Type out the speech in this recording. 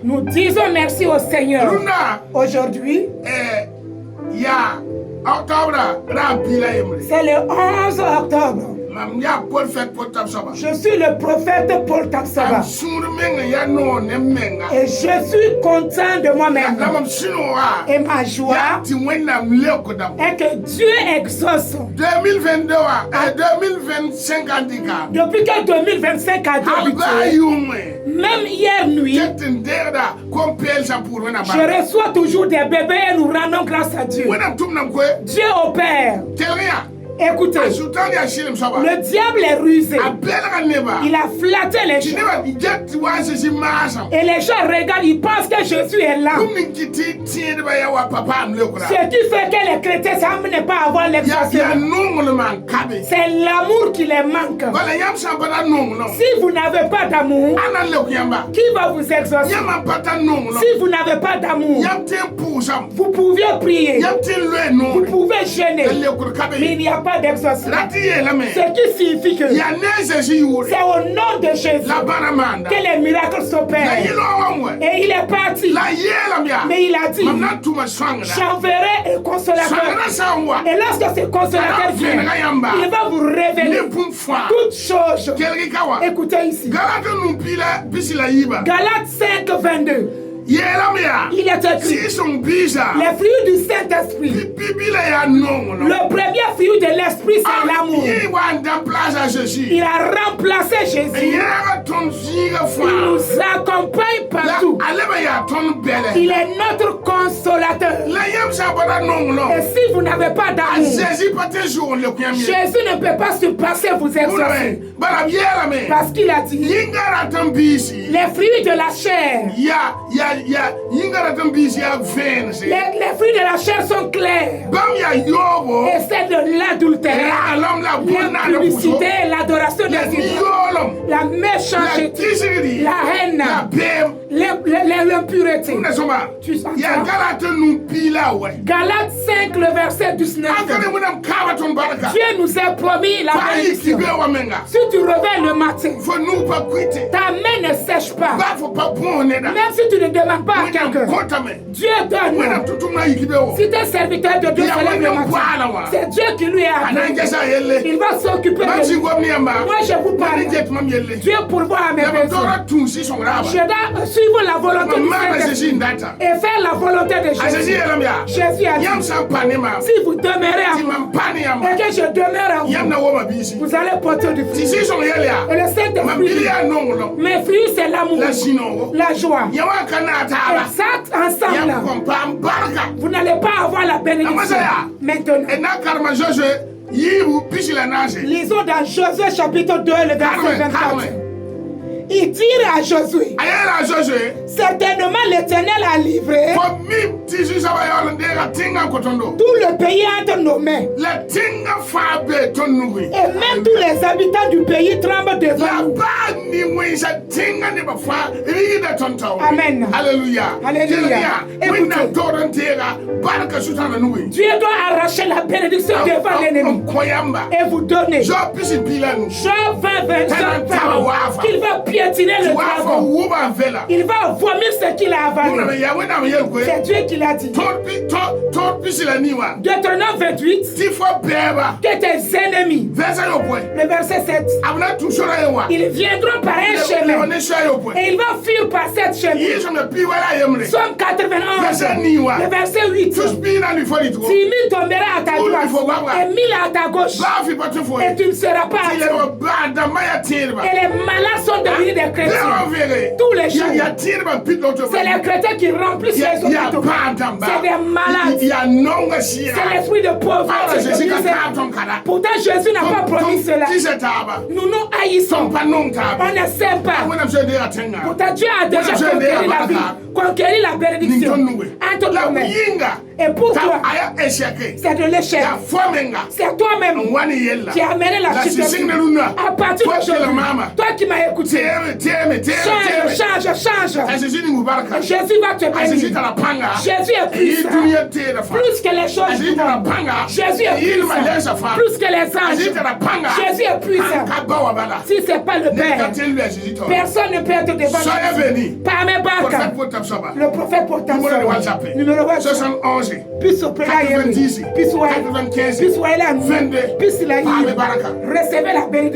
Nous disons merci au Seigneur. Aujourd'hui, c'est le 11 octobre. Je suis le prophète Paul Tapsaba. Et je suis content de moi-même. Et ma joie est que Dieu exauce. 2022 et 2025 depuis que 2025 a débuté, même hier nuit, je reçois toujours des bébés et nous rendons grâce à Dieu. Dieu opère. Écoutez, le diable est rusé. Il a flatté les gens. Et les gens regardent, ils pensent que Jésus est là. Ce qui fait que les chrétiens semblent ne pas avoir l'exaucement. C'est l'amour qui les manque. Si vous n'avez pas d'amour, qui va vous exaucer? Si vous n'avez pas d'amour, vous pouvez prier, vous pouvez gêner, mais il n'y a pas d'exaucement. Ce qui signifie que c'est au nom de Jésus que les miracles s'opèrent. Et il est parti. Mais il a dit, j'enverrai un consolateur. Et lorsque ce consolateur vient, il va vous révéler toutes choses. Écoutez ici. Galates 5, 22. Il est écrit les fruits du Saint-Esprit. Le premier fruit de l'Esprit, c'est l'amour. Il a remplacé Jésus. Il nous accompagne partout. Il est notre consolateur. Et si vous n'avez pas d'amour, Jésus ne peut pas se passer vous exaucer. Parce qu'il a dit les fruits de la chair. Les fruits de la chair sont clairs. Et c'est de l'adultère, l'impudicité, l'adoration des idoles, la méchanceté, la haine, l'impureté. Galates 5, le verset 19. Dieu nous a promis la bénédiction. Si tu reviens le matin, ta main ne sèche pas. Même si tu ne demandes pas à quelqu'un, Dieu donne. Si tu es serviteur de Dieu, c'est Dieu qui lui a donné. Il va s'occuper de vous. Moi, je vous parle. Dieu pourvoit à mes besoins. Je dois suivre la volonté du Saint-Esprit et faire la volonté de Jésus. Jésus a dit, si vous demeurez à moi et que je demeure en vous, vous allez porter du fruit. Et le Saint-Esprit, mes fruits, c'est l'amour, la joie. Exact, ensemble, vous n'allez pas avoir la bénédiction. Maintenant, lisons dans Josué chapitre 2, le verset 24. Il dit à Josué, certainement l'Éternel a livré tout le pays entre nos mains. Et même tous les habitants du pays tremblent devant nous. Amen. Alléluia. Alléluia. Écoutez, Dieu doit arracher la bénédiction devant l'ennemi et vous donner. Job 20, 25, qu'il va piétiner le dragon. Il va vomir ce qu'il a avalé. C'est Dieu qui l'a dit. Deutéronome 28, que tes ennemis, le verset 7, ils viendront par un chemin et ils vont fuir par cette chemin. Somme 91, le verset 8, 10 000 tombera à ta droite et 1000 à ta gauche et tu ne seras pas atteint. Et les malades sont devenus des chrétiens tous les jours. C'est les chrétiens qui remplissent les hôpitaux. C'est des malades. C'est l'esprit de pauvreté. Pourtant Jésus n'a pas promis cela. Nous nous haïssons. On ne s'aime pas. Pourtant Dieu a déjà conquéri la vie, conquéri la bénédiction entre nos mains. Et pour toi, c'est de l'échec. C'est toi-même qui a amené la chute. À partir d'aujourd'hui, toi qui m'as écouté, change ange. Jésus va te bénir. Jésus est puissant. Plus que les choses du monde. Jésus est puissant. Plus que les anges. Jésus est puissant. Si ce n'est pas le Père, personne ne peut être devant Jésus. Par mes bacs. Le prophète portant numéro 71. Puis au Père, puis recevez la bénédiction.